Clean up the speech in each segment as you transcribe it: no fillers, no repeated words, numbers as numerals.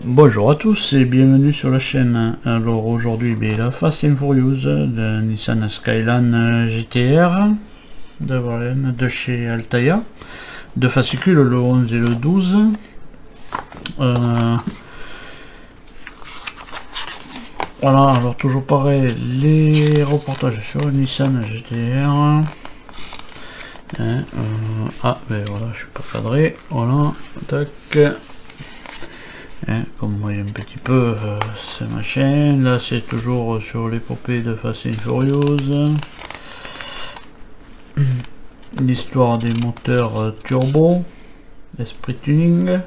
Bonjour à tous et bienvenue sur la chaîne. Alors aujourd'hui la Fast and Furious de Nissan Skyline GTR de chez Altaïa, deux fascicules, le 11 et le 12. Voilà, alors toujours pareil, les reportages sur Nissan GTR. Ben voilà, je suis pas cadré, voilà, tac. Comme vous voyez un petit peu, c'est ma chaîne. Là c'est toujours sur l'épopée de Fast and Furious, l'histoire des moteurs turbo, l'esprit tuning.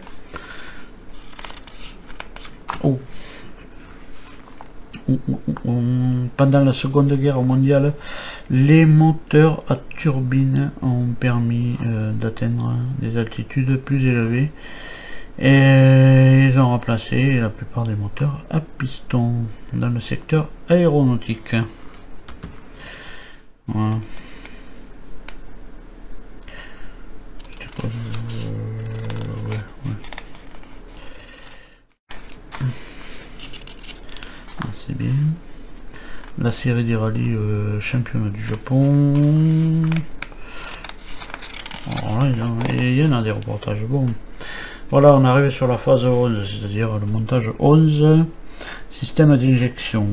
Pendant la Seconde Guerre mondiale, les moteurs à turbine ont permis d'atteindre des altitudes plus élevées. Et ils ont remplacé la plupart des moteurs à piston dans le secteur aéronautique. Voilà. C'est bien. La série des rallyes championnat du Japon. Voilà, il y en a des reportages bons. Voilà, on arrive sur la phase 11, c'est-à-dire le montage 11, système d'injection.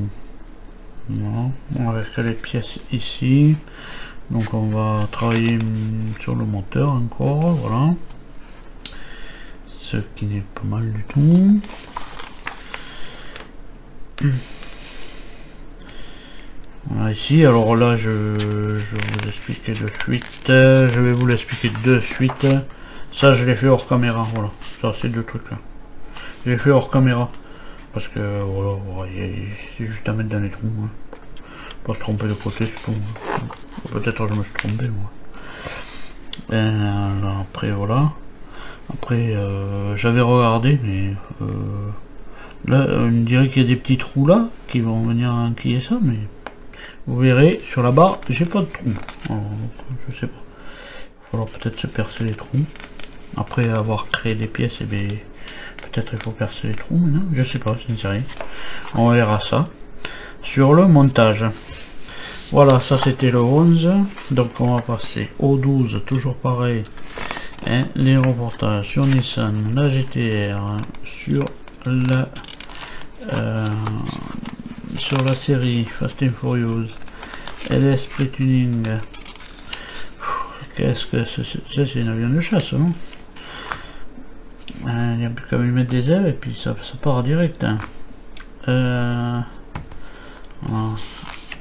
Voilà, avec les pièces ici. Donc on va travailler sur le moteur encore, voilà. Ce qui n'est pas mal du tout. Voilà, ici, alors là je vais vous expliquer de suite. Je vais vous l'expliquer de suite. Ça je l'ai fait hors caméra, voilà. Ça c'est deux trucs là. J'ai fait hors caméra. Parce que voilà, c'est juste à mettre dans les trous. Hein. Pas se tromper de côté, c'est tout. Peut-être je me suis trompé moi. Là, après voilà. Après j'avais regardé mais là on dirait qu'il y a des petits trous là qui vont venir enquiller ça, mais vous verrez sur la barre j'ai pas de trou. Alors, je sais pas. Il va falloir peut-être se percer les trous. Après avoir créé des pièces, et bien peut-être il faut percer les trous maintenant, je sais pas, je ne sais rien. On verra ça sur le montage. Voilà, ça c'était le 11. Donc on va passer au 12, toujours pareil. Hein, les reportages sur Nissan, la GTR, sur la série Fast and Furious, l'esprit tuning. Qu'est-ce que c'est un avion de chasse, non? Il n'y a plus qu'à lui mettre des ailes et puis ça part direct. Hein. Voilà.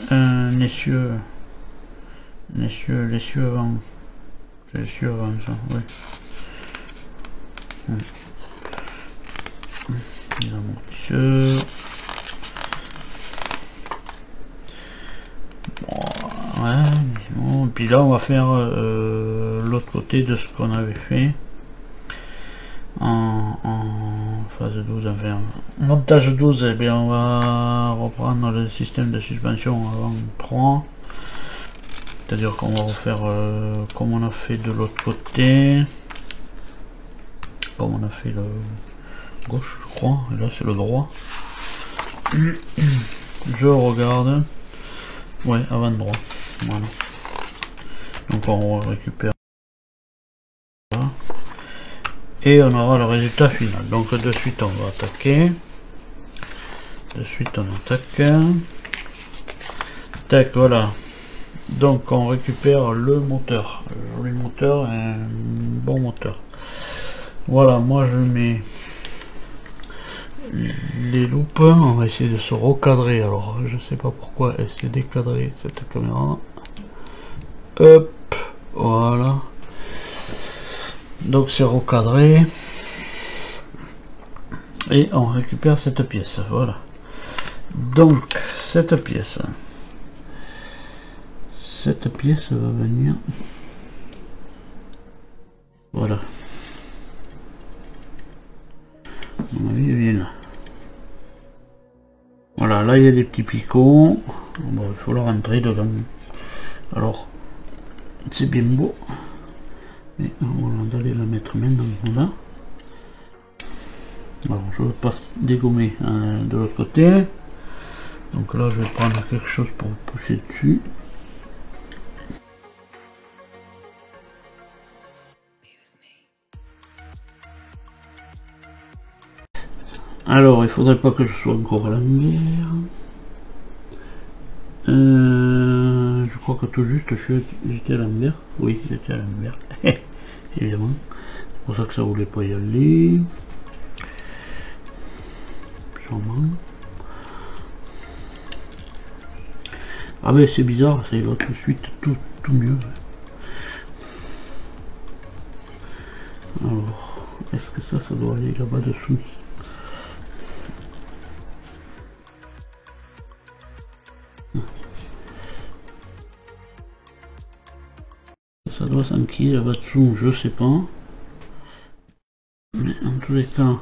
Un essieu avant. C'est l'essieu avant ça, oui. Les amortisseurs. Bon, ouais, bon, et puis là on va faire l'autre côté de ce qu'on avait fait en phase 12, enfin montage 12. Et bien on va reprendre le système de suspension avant 3, c'est à dire qu'on va refaire comme on a fait de l'autre côté, comme on a fait le gauche je crois, et là c'est le droit. Je regarde, ouais, avant droit, voilà. Donc on récupère et on aura le résultat final. Donc de suite on va attaquer, de suite on attaque, tac, voilà. Donc on récupère le moteur, le joli moteur, un bon moteur. Voilà, moi je mets les loupes, on va essayer de se recadrer. Alors je sais pas pourquoi elle s'est décadrée cette caméra. Hop, voilà. Donc c'est recadré et on récupère cette pièce, voilà. Donc cette pièce va venir, voilà. À mon avis, elle vient là. Voilà, là il y a des petits picots. Bon, il faut le rentrer dedans. Alors c'est bien beau. Et on va aller la mettre maintenant là. Alors je ne veux pas dégommer de l'autre côté. Donc là je vais prendre quelque chose pour pousser dessus. Alors il faudrait pas que je sois encore à l'envers. Je crois que tout juste j'étais à l'envers. Oui, j'étais à l'envers. Évidemment. C'est pour ça que ça voulait pas y aller. Sûrement. Ah ben c'est bizarre, ça y va tout de suite tout mieux. Alors, est-ce que ça doit aller là-bas dessous? Ça doit s'enquiller là-bas dessous, je sais pas. Mais en tous les cas,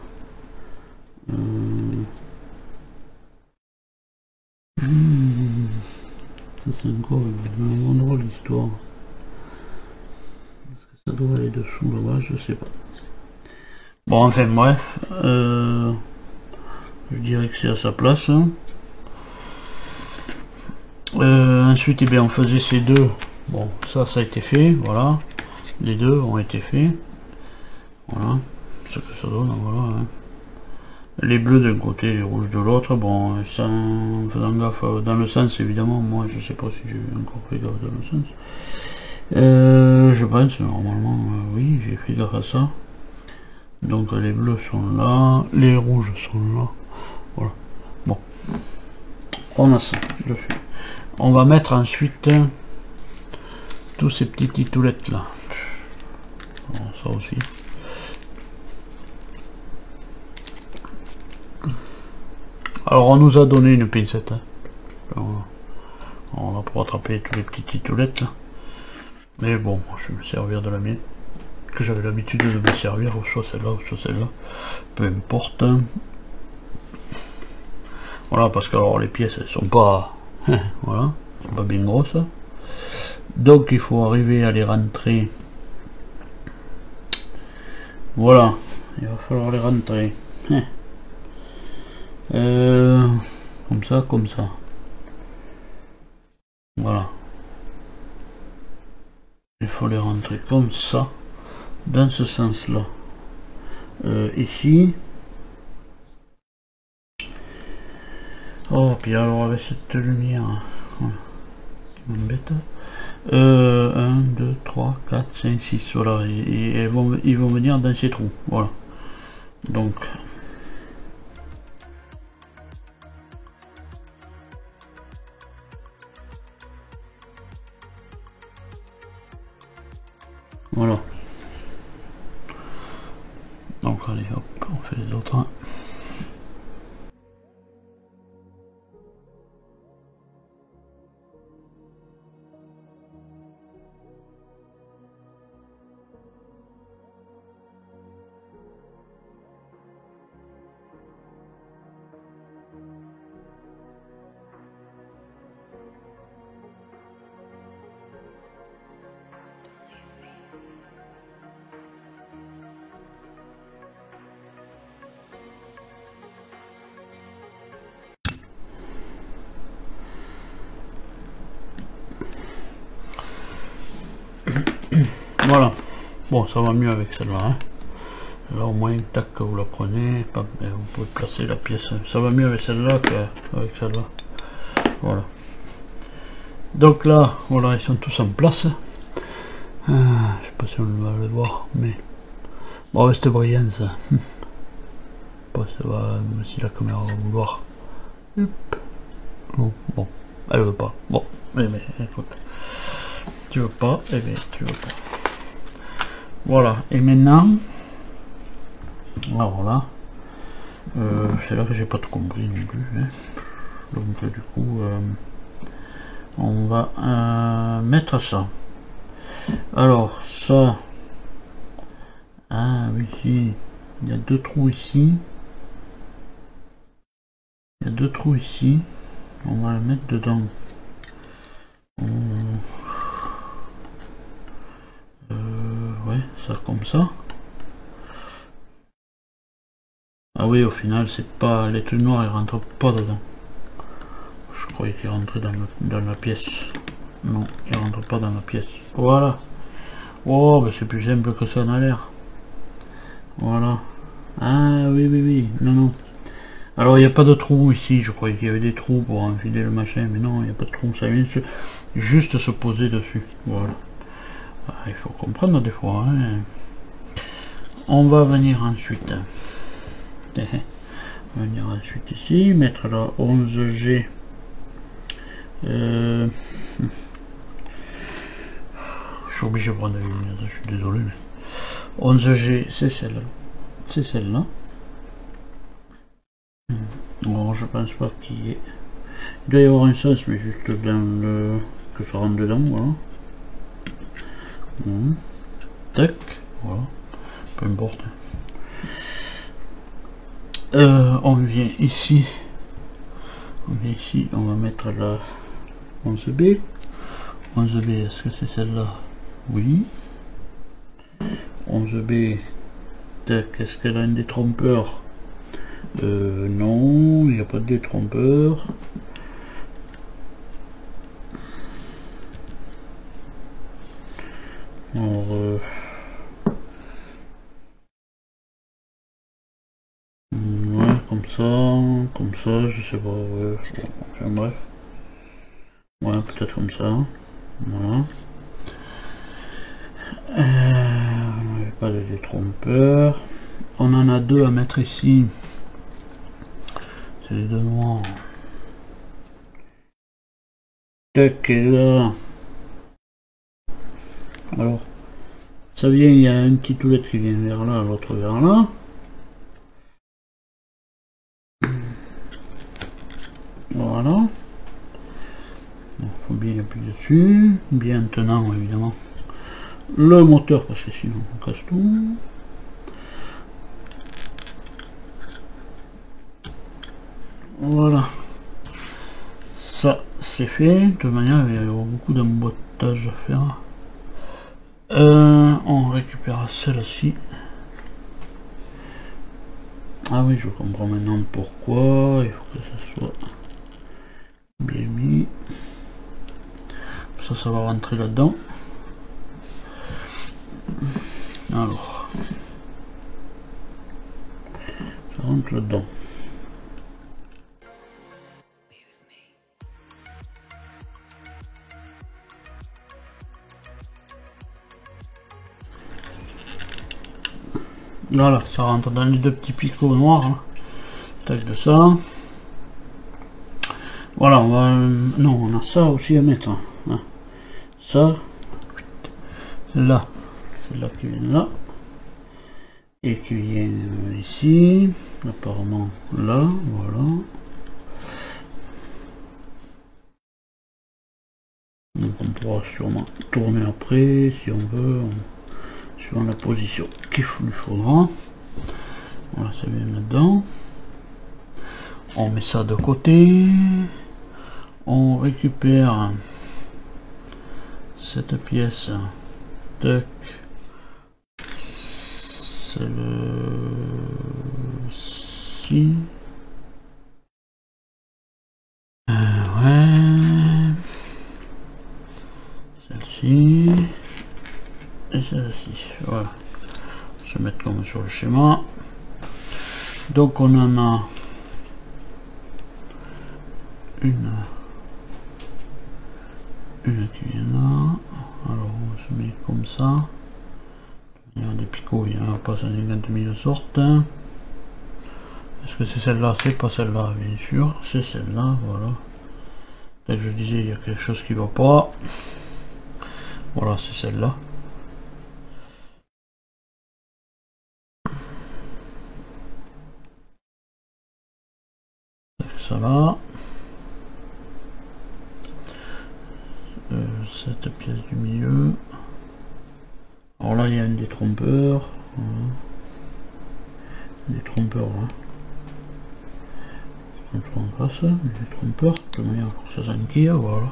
ça c'est encore un drôle d'histoire. Est-ce que ça doit aller dessous là-bas? Je sais pas. Bon, enfin bref, je dirais que c'est à sa place. Ensuite, eh bien, on faisait ces deux. Bon, ça a été fait, voilà. Les deux ont été faits. Voilà, ce que ça donne, voilà. Hein. Les bleus d'un côté, les rouges de l'autre. Bon, sans faisant gaffe dans le sens, évidemment. Moi, je sais pas si j'ai encore fait gaffe dans le sens. Je pense, normalement, oui, j'ai fait gaffe à ça. Donc les bleus sont là, les rouges sont là. Voilà. Bon. On a ça, je fais. On va mettre ensuite tous ces petits titoulettes là. Bon, ça aussi. Alors on nous a donné une pincette. Hein. On va pour attraper tous les petits titoulettes là. Mais bon, je vais me servir de la mienne. Que j'avais l'habitude de me servir, soit celle-là, soit celle-là. Peu importe. Voilà, parce que alors les pièces elles sont pas. Voilà, elles sont pas bien grosses. Donc il faut arriver à les rentrer. Voilà, il va falloir les rentrer. Comme ça, comme ça. Voilà. Il faut les rentrer comme ça, dans ce sens-là. Ici. Oh, puis alors avec cette lumière, voilà, qui m'embête. 1, 2, 3, 4, 5, 6, voilà, et ils vont venir dans ces trous, voilà. Donc, voilà. Donc, allez, hop, on fait les autres. Voilà. Bon, ça va mieux avec celle-là. Hein. Là, au moins, tac, vous la prenez. Vous pouvez placer la pièce. Ça va mieux avec celle-là qu'avec celle-là. Voilà. Donc là, voilà, ils sont tous en place. Je sais pas si on va le voir, mais... Bon, reste brillant, ça. Pas ça va, si la caméra va vouloir. Bon, elle veut pas. Bon, mais écoute. Tu veux pas, eh bien, tu veux pas. Voilà, et maintenant, alors là, c'est là que j'ai pas tout compris non plus. Hein. Donc du coup, on va mettre ça. Alors ça, ah oui, ici, il y a deux trous ici. Il y a deux trous ici. On va le mettre dedans. Ouais. ça comme ça. Ah oui, au final, c'est pas... les trucs noirs, ils rentrent pas dedans. Je croyais qu'ils rentraient dans la pièce. Non, ils rentrent pas dans la pièce. Voilà. Oh, bah c'est plus simple que ça en a l'air. Voilà. Ah oui, oui, oui. Non, non. Alors, il n'y a pas de trou ici. Je croyais qu'il y avait des trous pour enfiler le machin. Mais non, il n'y a pas de trou. Ça vient juste se poser dessus. Voilà. Ah, il faut comprendre des fois. Hein. On va venir ensuite. Venir ensuite ici. Mettre la 11G. Je suis obligé de prendre la lumière. Je suis désolé. Mais... 11G, c'est celle-là. C'est celle-là. Bon, je pense pas qu'il y ait... Il doit y avoir un sens, mais juste dans le... que ça rentre dedans, voilà. Tac, voilà. Peu importe. On vient ici. On va mettre la 11B. 11B, est-ce que c'est celle-là? Oui. 11B. Tac, est-ce qu'elle a un détrompeur? Non, il n'y a pas de détrompeur. Alors, ouais, comme ça, je sais pas, ouais, enfin bref. Ouais, peut-être comme ça, voilà. On n'avait pas de détrompeur. On en a deux à mettre ici. C'est les deux noirs. Tac, et là. Alors, ça vient, il y a une petite houlette qui vient vers là, l'autre vers là. Voilà. Il faut bien appuyer dessus. Bien tenant, évidemment. Le moteur, parce que sinon on casse tout. Voilà. Ça, c'est fait. De toute manière, il y a beaucoup d'emboîtage à faire. On récupère celle-ci. Ah oui, je comprends maintenant pourquoi. Il faut que ça soit bien mis. Ça va rentrer là-dedans. Alors. Ça rentre là-dedans. Voilà, ça rentre dans les deux petits picots noirs. Hein. Tac de ça. Voilà, on va... non, on a ça aussi à mettre. Hein. Ça. Là. C'est là qui vient là. Et qui vient ici. Apparemment là. Voilà. Donc on pourra sûrement tourner après si on veut. Suivant la position qu'il lui faudra. Voilà, ça vient là-dedans. On met ça de côté. On récupère cette pièce. Tac. Celle-ci. Ouais. Celle-ci. Et celle-ci. Voilà. Je vais mettre comme sur le schéma. Donc on en a une qui vient là. Alors on se met comme ça. Il y a des picots, il n'y en a pas 50 000 sortes. Est-ce que c'est celle-là? C'est pas celle-là, bien sûr. C'est celle-là, voilà. Dès que je disais, il y a quelque chose qui va pas. Voilà, c'est celle-là. Ça va. Cette pièce du milieu. Alors là, il y a un détrompeur. Voilà. Détrompeur là. Quand on passe, détrompeur, de manière pour que ça s'enquille, voilà.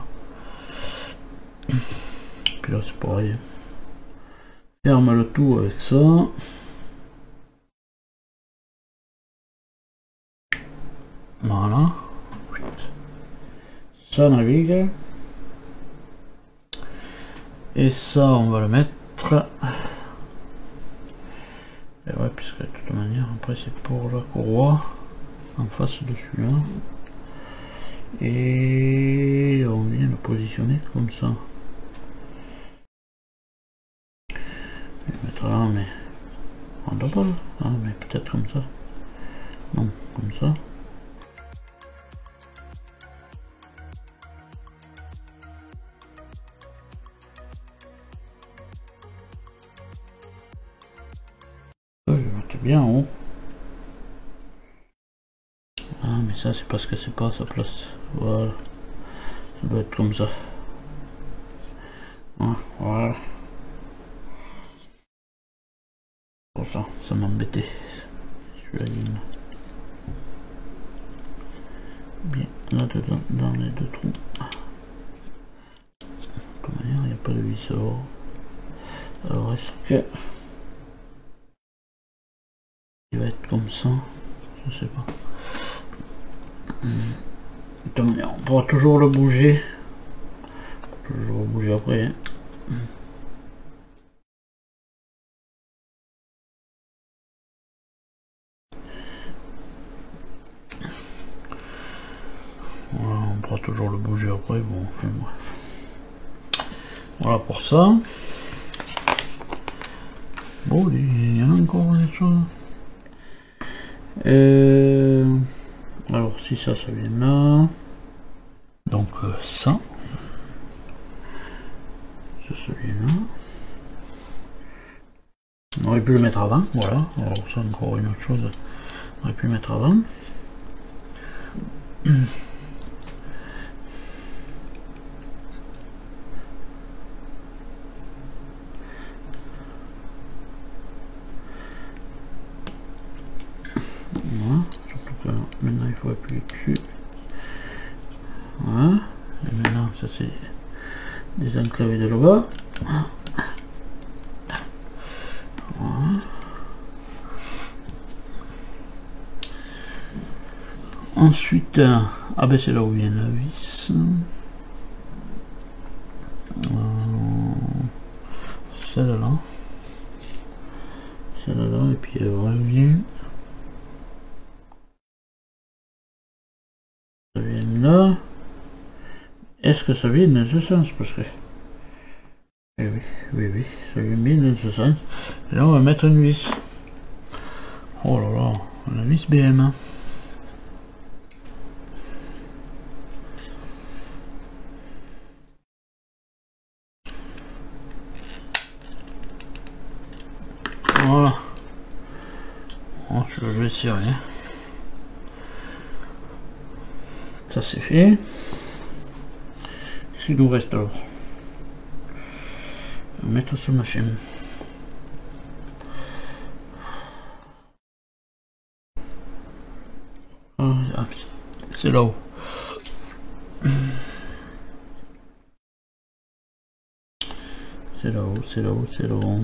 Puis là, c'est pareil. Ferme le tout avec ça. Voilà. Ça navigue. Et ça, on va le mettre. Et ouais, puisque de toute manière, après c'est pour la courroie. En face de celui-là. Et on vient le positionner comme ça. Je vais le mettre là, mais on doit pas là. Ah, mais peut-être comme ça. Non, comme ça. Je vais mettre bien en haut. Ah, mais ça c'est parce que c'est pas à sa place. Voilà. Ça doit être comme ça. Ah, voilà. Pour ça m'embêtait. Celui-là, bien là-dedans, dans les deux trous. Comme il n'y a pas de vis alors. Alors est-ce que il va être comme ça? Je sais pas. De toute manière, on pourra toujours le bouger. Toujours le bouger après. Hein. Voilà, on pourra toujours le bouger après. Bon, enfin, bref. Voilà pour ça. Bon, il y en a encore des choses. Alors si ça vient là. Donc ça. Ça vient là. On aurait pu le mettre avant, voilà. Alors ça encore une autre chose. On aurait pu le mettre avant. Voilà. Surtout que maintenant il faut appuyer dessus. Voilà. Et maintenant ça c'est des enclavés de là-bas. Voilà. Ensuite, ah ben c'est là où vient la vis. Celle-là. Celle-là, et puis elle revient. Ça vient là. Est-ce que ça vient dans ce sens? Parce que... Eh oui, ça vient bien dans ce sens. Et là on va mettre une vis. Oh là là, la vis BM. Hein. Voilà. Oh, je vais essayer. Ça c'est fait. Qu'est-ce qu'il nous reste alors? On va mettre sur machine. Ah, c'est là-haut. C'est là-haut, c'est là-haut, c'est là-haut.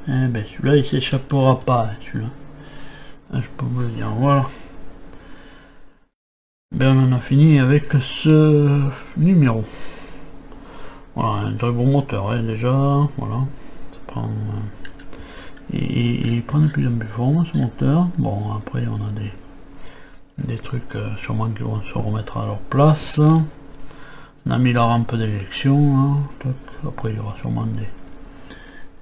Eh ben celui-là il s'échappera pas, celui-là. Ah, je peux vous le dire, voilà. Ben on en a fini avec ce numéro. Voilà, un très bon moteur hein, déjà, voilà. Ça prend, il prend de plus en plus fort ce moteur. Bon après on a des trucs sûrement qui vont se remettre à leur place. On a mis la rampe d'éjection, hein. Après il y aura sûrement des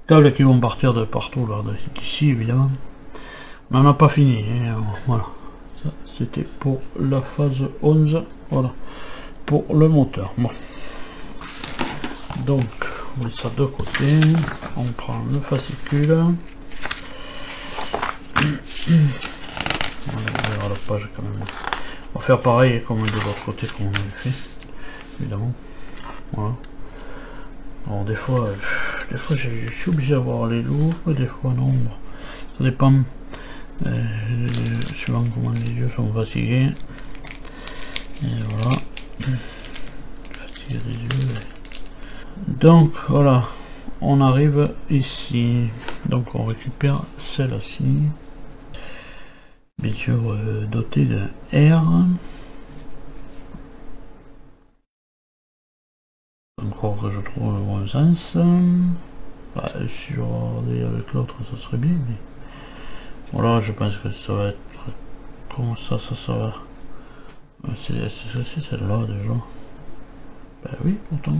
câbles qui vont partir de partout là, d'ici évidemment. Mais on n'a pas fini, hein. Voilà. Ça c'était pour la phase 11, voilà. Pour le moteur. Bon. Donc on met ça de côté, on prend le fascicule. On verra la page quand même. On va faire pareil comme de l'autre côté qu'on avait fait, évidemment. Voilà. Alors des fois je suis obligé d'avoir les lourds, des fois non. Ça dépend suivant comment les yeux sont fatigués. Et voilà. Fatigué des yeux. Donc voilà, on arrive ici. Donc on récupère celle-ci. Bien sûr dotée d'un R. Encore que je trouve le bon sens. Bah, si je regardais avec l'autre, ça serait bien. Mais... voilà, je pense que ça va être... comment ça va. C'est celle-là déjà. Bah oui, pourtant.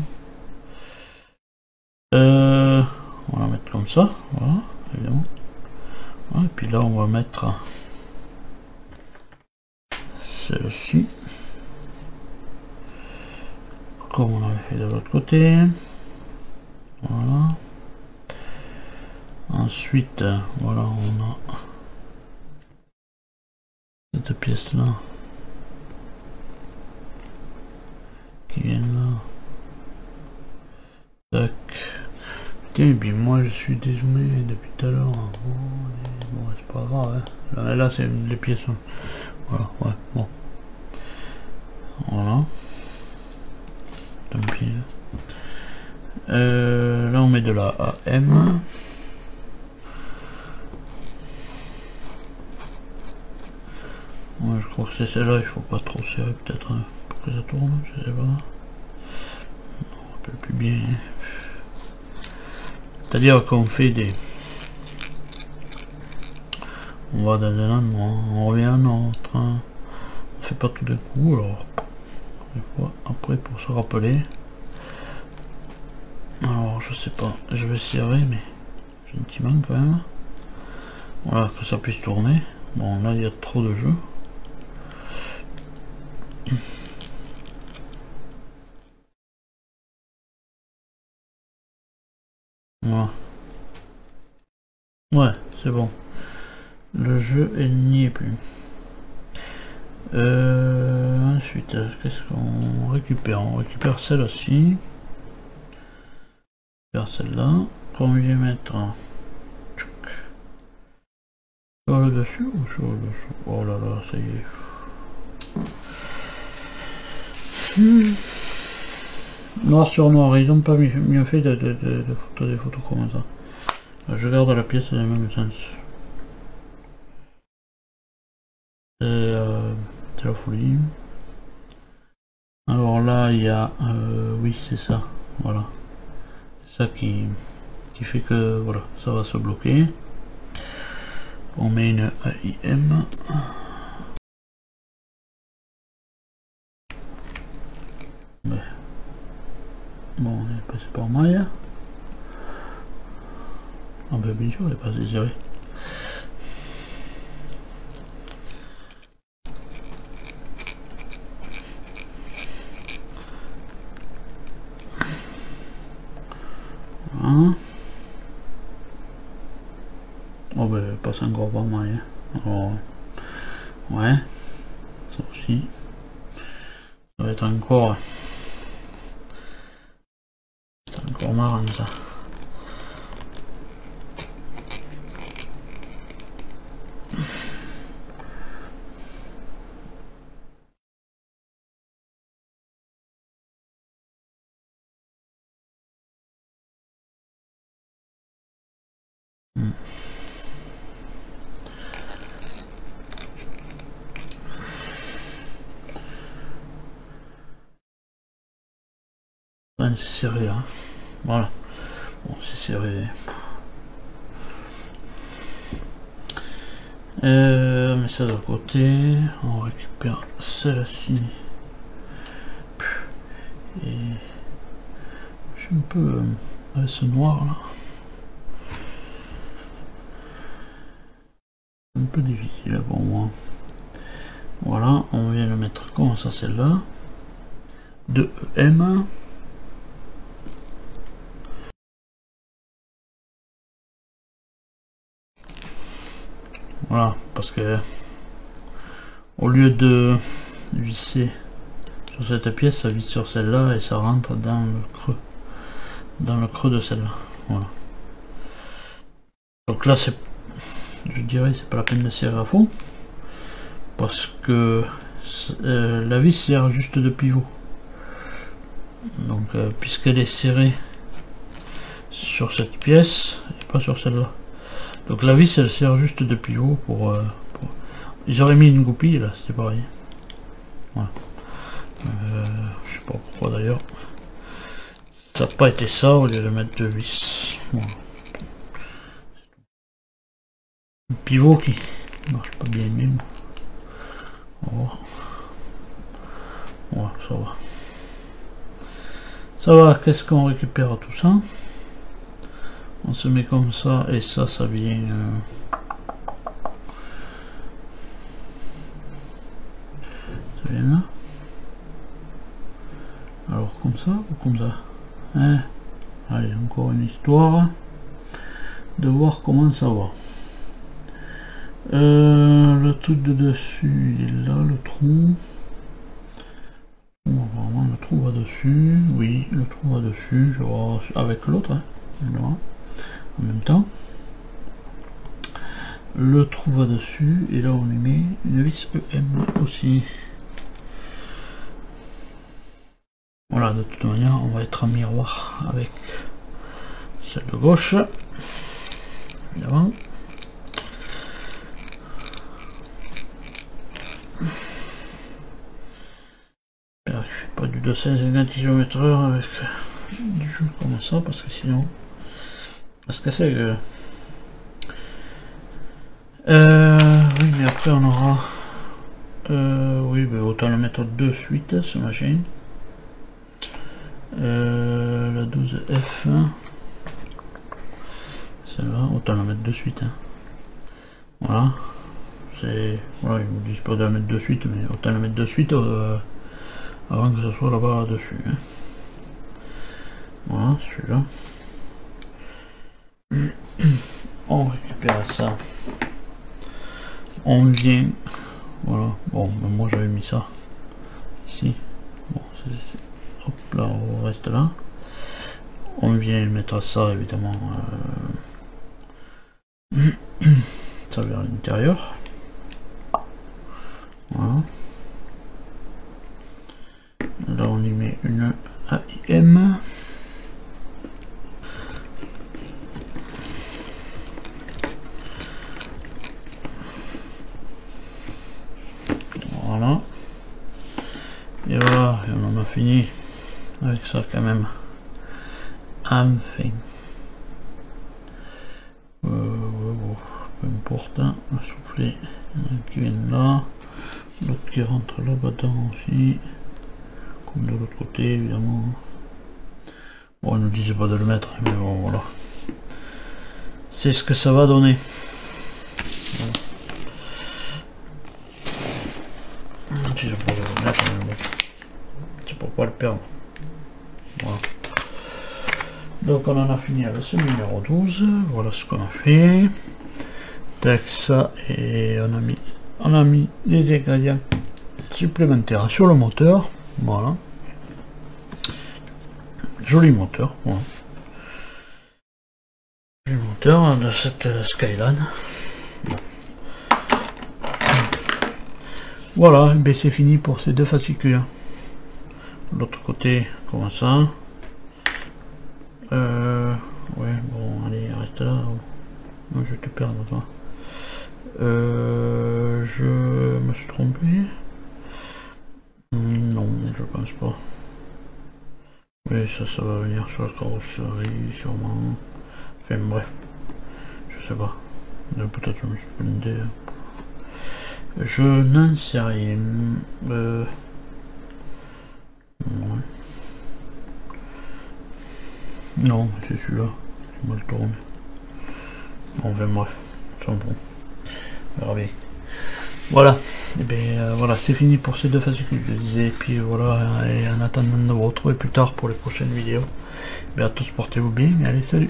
On va mettre comme ça, voilà, évidemment. Ouais, et puis là, on va mettre celle-ci. Comme on avait fait de l'autre côté. Voilà. Ensuite, voilà, on a cette pièce-là qui vient là. Tac. Tiens, et puis moi je suis dézoomé depuis tout à l'heure. Bon, c'est pas grave. Hein. Là c'est les pièces. Voilà, ouais, bon. Voilà. Tant pis. Là on met de la AM. Ouais, je crois que c'est celle-là, il faut pas trop serrer peut-être hein, pour que ça tourne, je sais pas. On ne rappelle plus bien. C'est-à-dire qu'on fait des... on va dans un endroit, on revient à un autre. Hein. On fait pas tout d'un coup, alors... des fois, après pour se rappeler... alors je sais pas, je vais serrer mais... gentiment quand même. Voilà, que ça puisse tourner. Bon là il y a trop de jeux. Voilà. Ouais, c'est bon. Le jeu n'y est plus. Ensuite, qu'est-ce qu'on récupère? On récupère celle-ci. On récupère celle-là. Qu'on vient mettre sur le dessus ou sur le dessous? Oh là là, ça y est. Noir sur noir, ils ont pas mieux fait de photos des photos comme ça. Je garde la pièce dans le même sens. C'est la folie. Alors là il y a oui c'est ça, voilà. C'est ça qui fait que voilà, ça va se bloquer. On met une AIM. Ouais. Bon, on est passé par maille. Ah ben bien sûr, elle est pas désirée. Voilà. Oh ben, passe encore par maille. Alors, ouais, ça aussi. Ça va être encore... c'est encore marrant ça. C'est serré là. Voilà. Bon, c'est serré. On met ça de côté. On récupère celle-ci. Et je suis un peu avec ce noir là. Un peu difficile pour moi. Voilà, on vient le mettre comme ça, celle-là. De EM. Voilà, parce que au lieu de visser sur cette pièce, ça visse sur celle-là et ça rentre dans le creux dans le creux de celle-là. Voilà. Donc là, c'est, je dirais, c'est pas la peine de serrer à fond, parce que la vis sert juste de pivot. Donc puisqu'elle est serrée sur cette pièce et pas sur celle-là. Donc la vis elle sert juste de pivot pour... Ils auraient mis une goupille là, c'était pareil. Voilà. Je sais pas pourquoi d'ailleurs. Ça n'a pas été ça au lieu de mettre deux vis. Voilà. Un pivot qui marche pas bien même. Voilà, ça va. Ça va, qu'est-ce qu'on récupère tout ça? On se met comme ça et ça vient... ça vient là. Alors comme ça ou comme ça, hein? Allez, encore une histoire de voir comment ça va. Le truc de dessus, il est là, le trou. Bon, apparemment le trou va dessus. Oui, le trou va dessus. Je vois avec l'autre, hein, en même temps. Le trou va dessus et là on lui met une vis EM aussi. Voilà, de toute manière on va être en miroir avec celle de gauche, évidemment. Pas du 250 km/h avec du jeu comme ça, parce que sinon on va se casser la gueule. Oui, mais après on aura oui, ben autant le mettre de suite ce machin. La 12F, celle-là, autant la mettre de suite, hein. Voilà, c'est, voilà, ils me disent pas de la mettre de suite, mais autant la mettre de suite avant que ce soit là-bas dessus, hein. Voilà, celui-là. On récupère ça. On vient, voilà, bon, ben moi j'avais mis ça ici. Bon, hop là, on reste là. On vient mettre ça évidemment ça vers l'intérieur. Voilà. Là on y met une AIM. Voilà. Et voilà, et on en a fini avec ça quand même. Enfin. Bon, peu importe, hein. On va souffler. Il y en a qui viennent là. L'autre qui rentre là-bas dedans aussi. Comme de l'autre côté évidemment. Bon, ils ne nous disaient pas de le mettre, mais bon voilà. C'est ce que ça va donner. Voilà. Si je peux le mettre, mais bon. C'est pour pas le perdre. Voilà. Donc on en a fini avec ce numéro 12. Voilà ce qu'on a fait. Tac, ça, et on a mis des ingrédients supplémentaires sur le moteur. Voilà. Joli moteur. Voilà. Le moteur de cette Skyline. Voilà, ben c'est fini pour ces deux fascicules. L'autre côté, comme ça. Ouais, bon, allez, reste là. Moi, je vais te perdre, toi. Je me suis trompé. Non, je pense pas. Oui, ça va venir sur la carrosserie, sûrement. Enfin, bref. Je sais pas. Peut-être je me suis blindé. Je n'en sais rien. Ouais. Non, c'est celui-là. C'est mal tourné. Bon, ben bref. C'est bon. On verra bien. Voilà. Et bien voilà, c'est fini pour ces deux fascicules. Je disais. Et puis voilà. Et en attendant de vous retrouver plus tard pour les prochaines vidéos. Ben à tous, portez-vous bien. Allez, salut.